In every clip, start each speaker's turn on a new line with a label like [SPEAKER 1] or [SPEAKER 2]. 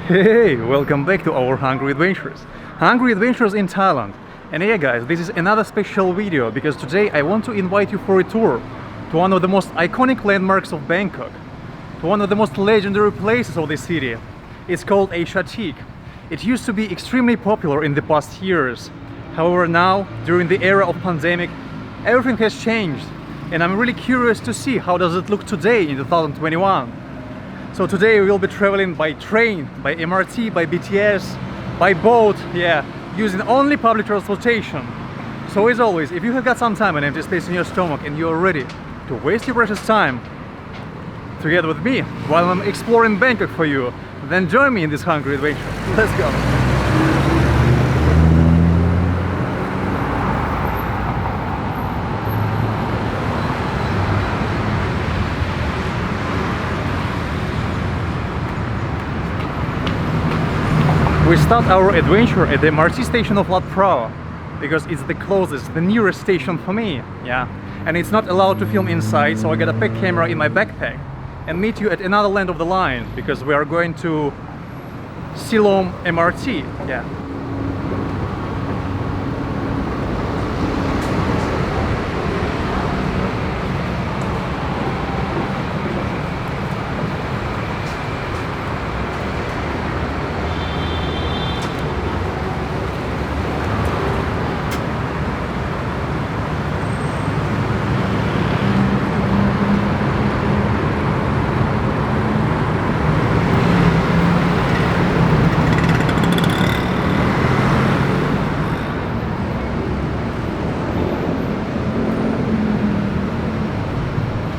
[SPEAKER 1] Hey, welcome back to our Hungry Adventures. Hungry Adventures in Thailand. And yeah guys, this is another special video because today I want to invite you for a tour to one of the most iconic landmarks of Bangkok, to one of the most legendary places of the city. It's called ASIATIQUE. It used to be extremely popular in the past years. However, now, during the era of pandemic, everything has changed. And I'm really curious to see how does it look today in 2021. So today we will be traveling by train, by MRT, by BTS, by boat, using only public transportation. So as always, if you have got some time and empty space in your stomach and you are ready to waste your precious time together with me while I'm exploring Bangkok for you, then join me in this hungry adventure. Let's go! We start our adventure at the MRT station of Prao because it's the closest, the nearest station for me, and it's not allowed to film inside, so I got a pack camera in my backpack and meet you at another end of the line because we are going to Silom MRT,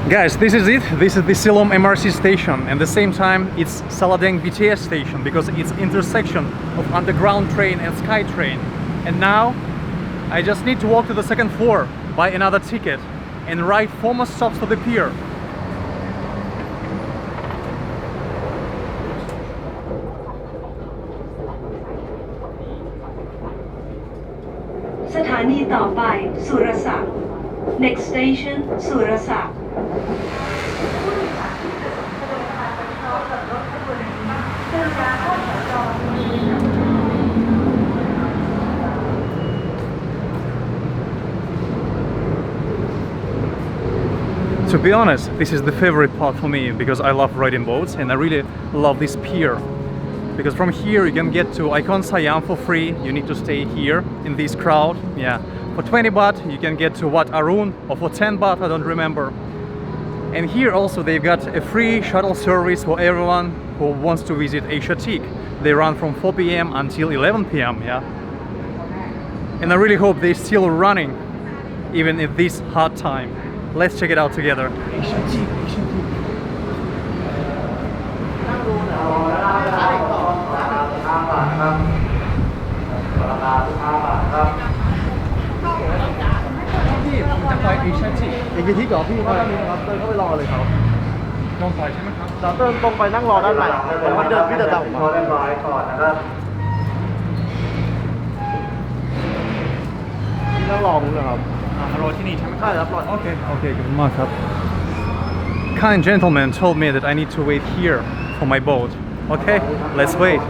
[SPEAKER 1] Guys, this is it. This is the Silom MRT station, and at the same time it's Saladeng BTS station because it's intersection of underground train and sky train. And now I just need to walk to the second floor, buy another ticket, and ride 4 more stops to the pier.
[SPEAKER 2] Next station, Surasak.
[SPEAKER 1] To be honest, this is the favorite part for me because I love riding boats and I really love this pier. Because from here you can get to Icon Siam for free. You need to stay here in this crowd. For 20 baht you can get to Wat Arun, or for 10 baht, I don't remember. And here also they've got a free shuttle service for everyone who wants to visit ASIATIQUE. They run from 4 p.m. until 11 p.m. And I really hope they're still running even at this hard time. Let's check it out together. Kind gentleman told me that I need to wait here for my boat. Okay, let's wait.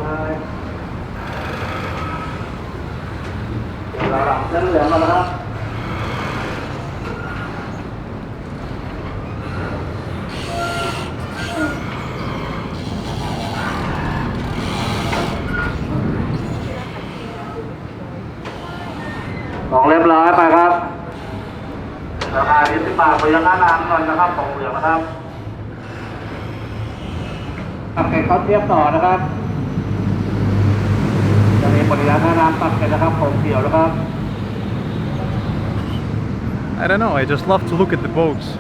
[SPEAKER 1] I don't know, I just love to look at the boats.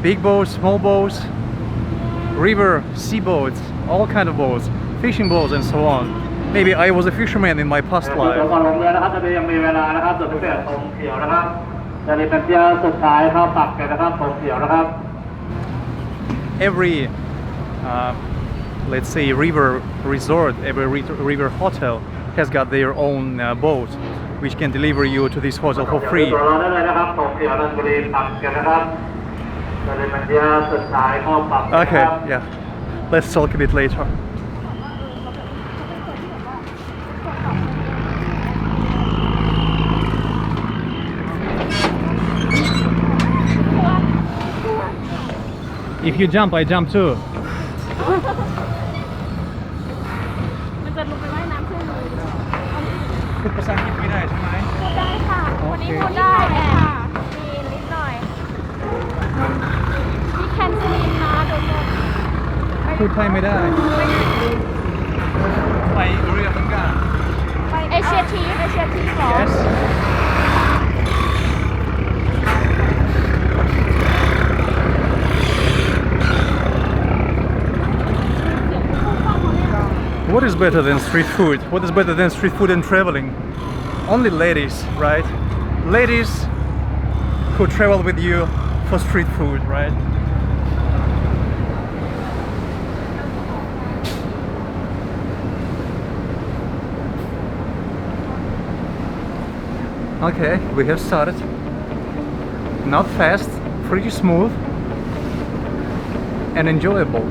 [SPEAKER 1] Big boats, small boats, river, sea boats, all kind of boats, fishing boats and so on. Maybe I was a fisherman in my past life. Every let's say river resort, every river hotel has got their own boat which can deliver you to this hotel for free. Okay, yeah. Let's talk a bit later. If you jump, I jump too.
[SPEAKER 3] มันจะลงไปว่ายน้ำขึ้นเลย
[SPEAKER 1] พูดภาษาอังกฤษไม่ได้ใช่ไหม
[SPEAKER 3] พูดได้ค่ะ
[SPEAKER 1] โอ
[SPEAKER 3] วัน
[SPEAKER 1] เค
[SPEAKER 3] นี้พูดได้ค่ะมีนิดหน่อยมีแคนซีนนะทุกคน
[SPEAKER 1] พูดไทยไม่ได้ ไปเรือมันกัน
[SPEAKER 3] ไปเอเชียทีหรอ
[SPEAKER 1] Yes What is better than street food? What is better than street food and traveling? Only ladies, right? Ladies who travel with you for street food, right? Okay, we have started. Not fast, pretty smooth and enjoyable.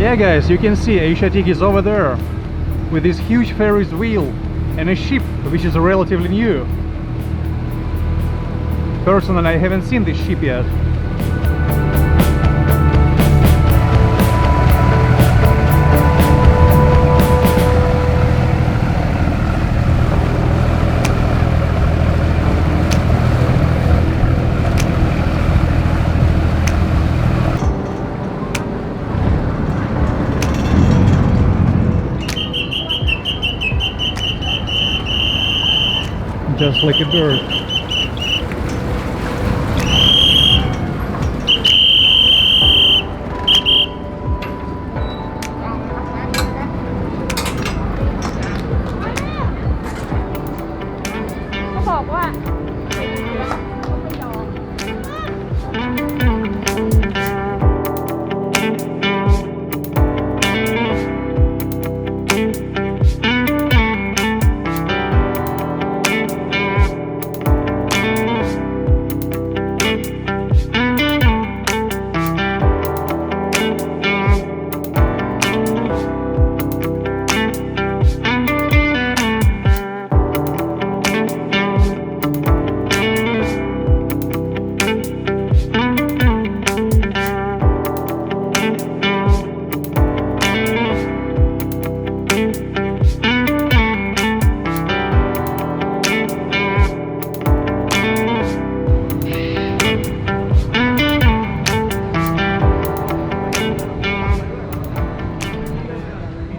[SPEAKER 1] Yeah guys, you can see ASIATIQUE is over there with this huge Ferris wheel and a ship which is relatively new. Personally, I haven't seen this ship yet. Just like a bird.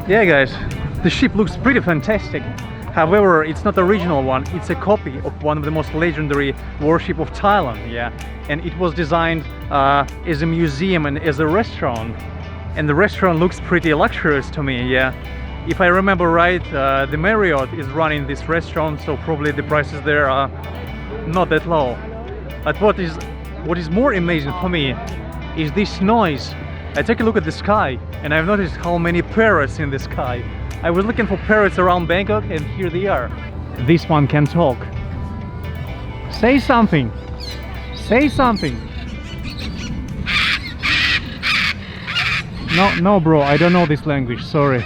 [SPEAKER 1] Yeah guys, the ship looks pretty fantastic. However, it's not the original one, it's a copy of one of the most legendary warship of Thailand, yeah. And it was designed as a museum and as a restaurant. And the restaurant looks pretty luxurious to me, yeah. If I remember right, the Marriott is running this restaurant, so probably the prices there are not that low. But what is more amazing for me is this noise. I take a look at the sky and I've noticed how many parrots in the sky. I was looking for parrots around Bangkok and here they are. This one can talk. Say something. Say something. No bro, I don't know this language, sorry.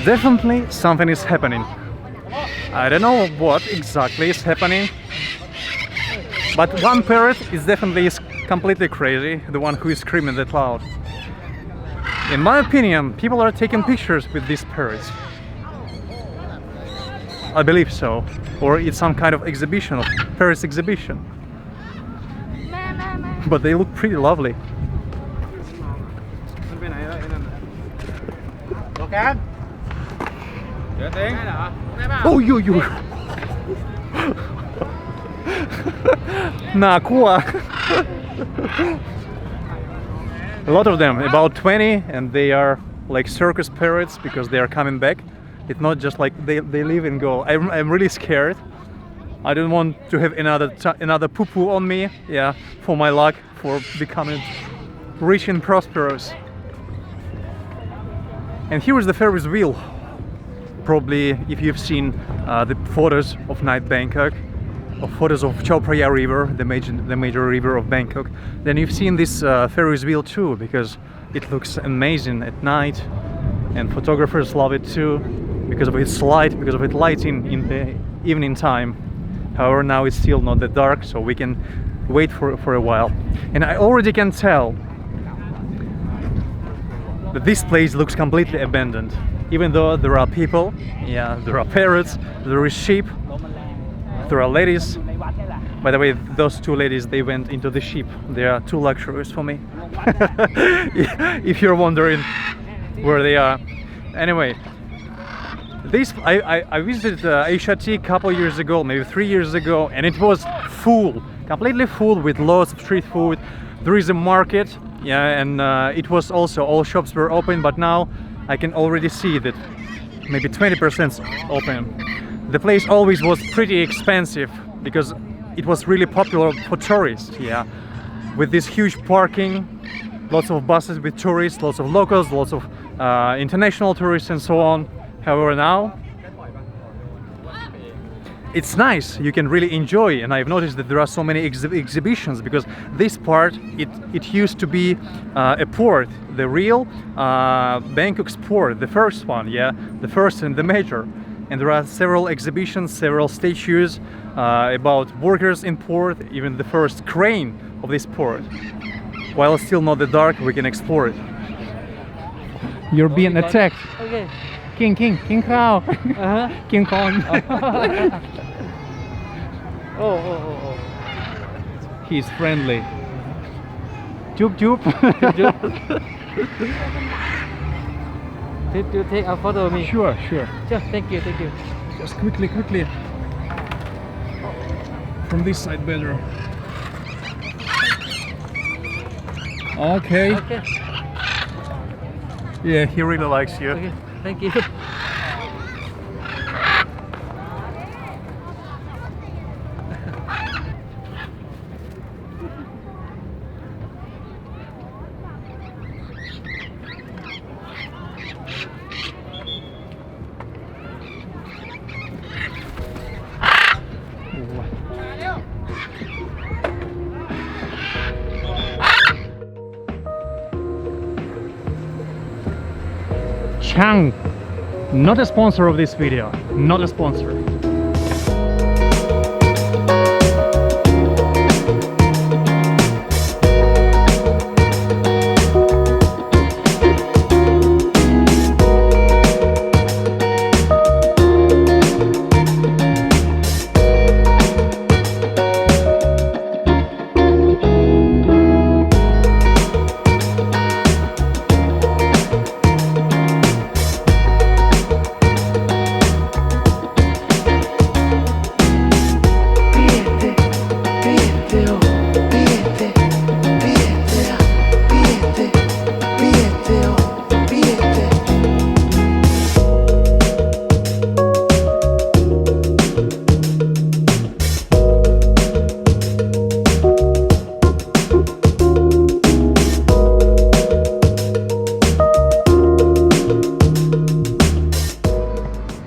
[SPEAKER 1] Definitely something is happening. I don't know what exactly is happening, but one parrot is definitely completely crazy, the one who is screaming that loud. In my opinion, people are taking pictures with these parrots. I believe so. Or it's some kind of exhibition, of parrots exhibition. But they look pretty lovely. Oh, you. น่ากลัว A lot of them, about 20, and they are like circus parrots because they are coming back. It's not just like they leave and go. I'm really scared. I don't want to have another poo-poo on me. Yeah, for my luck, for becoming rich and prosperous. And here is the Ferris wheel. Probably if you've seen the photos of night Bangkok, or photos of Chao Phraya River, the major river of Bangkok, then you've seen this Ferris wheel too, because it looks amazing at night, and photographers love it too, because of its light, because of its lighting in the evening time. However, now it's still not that dark, so we can wait for a while. And I already can tell that this place looks completely abandoned. Even though there are people, yeah, there are parrots, there is sheep, there are ladies. By the way, those two ladies, they went into the ship. They are too luxurious for me. If you're wondering where they are. Anyway, this I visited ASIATIQUE a couple years ago, maybe 3 years ago, and it was full, completely full with lots of street food. There is a market, yeah, and it was also, all shops were open, but now I can already see that maybe 20% open. The place always was pretty expensive because it was really popular for tourists, yeah, with this huge parking, lots of buses with tourists, lots of locals, lots of international tourists and so on. However, now it's nice, you can really enjoy, and I've noticed that there are so many exhibitions, because this part, it used to be a port, the real Bangkok's port, the first one, yeah, the first and the major. And there are several exhibitions, several statues about workers in port, even the first crane of this port. While it's still not the dark, we can explore it. You're being attacked.
[SPEAKER 4] Okay.
[SPEAKER 1] King Khao. King Kong.
[SPEAKER 4] Oh.
[SPEAKER 1] He's friendly. Chup chup.
[SPEAKER 4] To take a photo of me.
[SPEAKER 1] Sure.
[SPEAKER 4] Sure, thank you.
[SPEAKER 1] Just quickly. From this side better. Okay. Yeah, he really likes you.
[SPEAKER 4] Okay, thank you.
[SPEAKER 1] Chang, not a sponsor of this video, not a sponsor.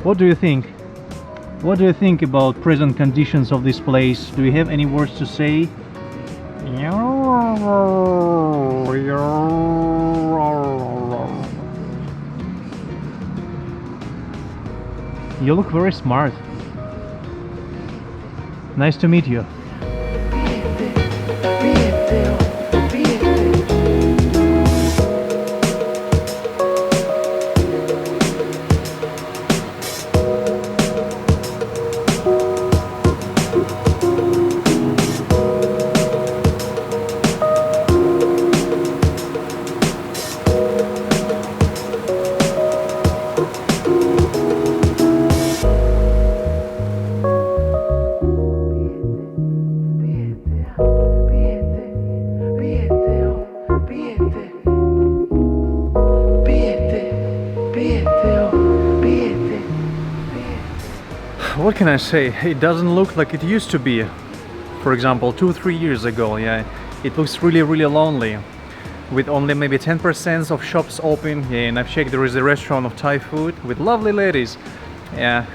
[SPEAKER 1] What do you think? What do you think about present conditions of this place? Do you have any words to say? You look very smart. Nice to meet you. what can I say? It doesn't look like it used to be. For example, 2-3 years ago, yeah, it looks really lonely, with only maybe 10% of shops open. Yeah, and I've checked, there is a restaurant of Thai food with lovely ladies,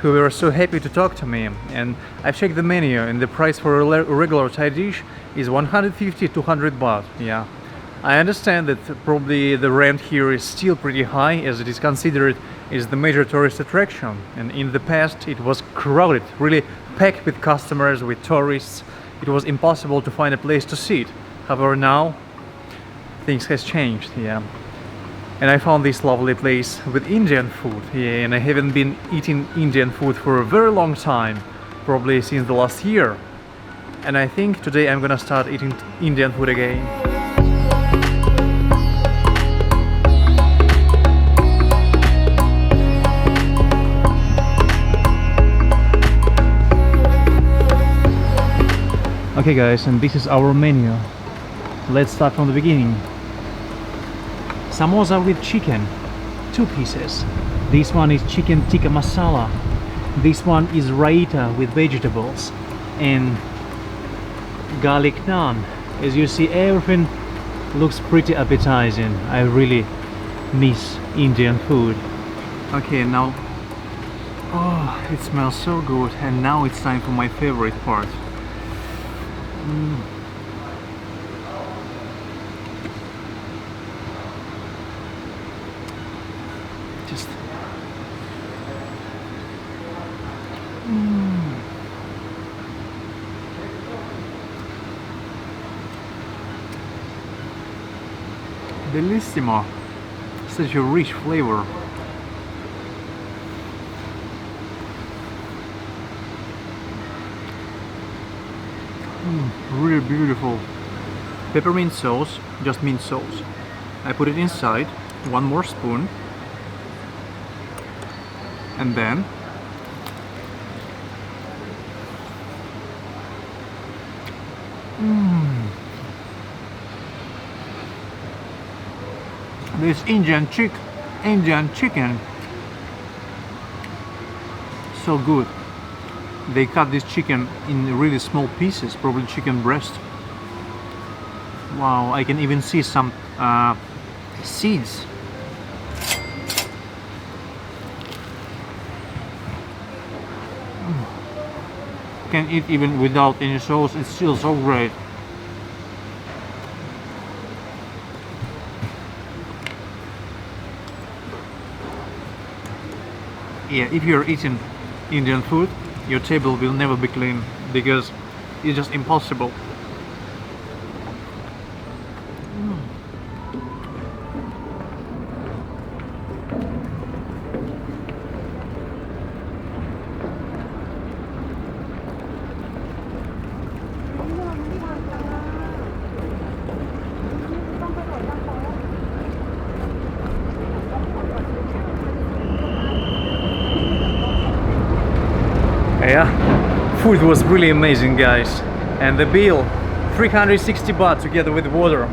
[SPEAKER 1] who were so happy to talk to me. And I've checked the menu, and the price for a regular Thai dish is 150-200 baht. Yeah, I understand that probably the rent here is still pretty high, as it is considered as the major tourist attraction, and in the past it was crowded, really packed with customers, with tourists. It was impossible to find a place to sit. However, now things has changed, yeah. And I found this lovely place with Indian food, yeah, and I haven't been eating Indian food for a very long time, probably since the last year. And I think today I'm gonna start eating Indian food again. Okay guys, and this is our menu. Let's start from the beginning. Samosa with chicken, 2 pieces. This one is chicken tikka masala. This one is raita with vegetables and garlic naan. As you see, everything looks pretty appetizing. I really miss Indian food. Okay, now, oh, it smells so good, and now it's time for my favorite part. Just bellissimo, such a rich flavor. Really beautiful. Peppermint sauce, just mint sauce. I put it inside, 1 more spoon, and then this Indian chicken, so good. They cut this chicken in really small pieces, probably chicken breast. Wow, I can even see some seeds. Can eat even without any sauce, it's still so great. Yeah, if you're eating Indian food, your table will never be clean, because it's just impossible. Yeah, food was really amazing, guys, and the bill 360 baht together with water.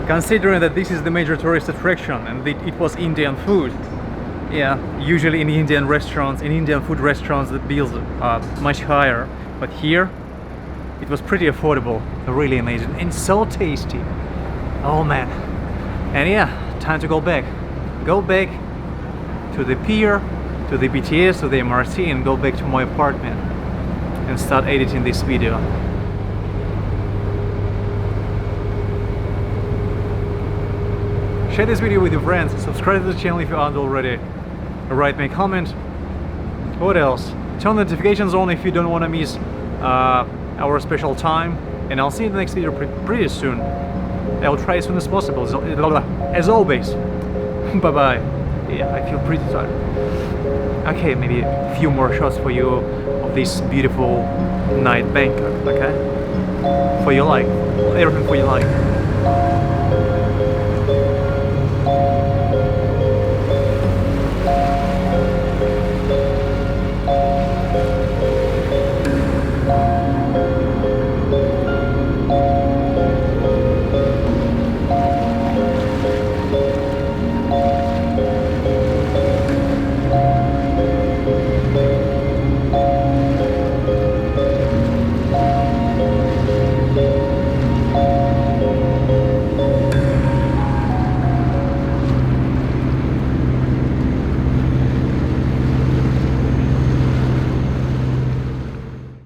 [SPEAKER 1] Considering that this is the major tourist attraction and it was Indian food, yeah, usually in Indian restaurants, in Indian food restaurants, the bills are much higher, but here it was pretty affordable, really amazing and so tasty. Oh man. And yeah, time to go back to the pier, to the BTS, to the MRT, and go back to my apartment and start editing this video. Share this video with your friends, subscribe to the channel if you aren't already, write me a comment. What else? Turn notifications on if you don't want to miss our special time, and I'll see you in the next video pretty soon. I'll try as soon as possible, as always. Bye bye. Yeah, I feel pretty tired. Okay, maybe a few more shots for you of this beautiful night Bangkok, okay? For your like, everything for your like.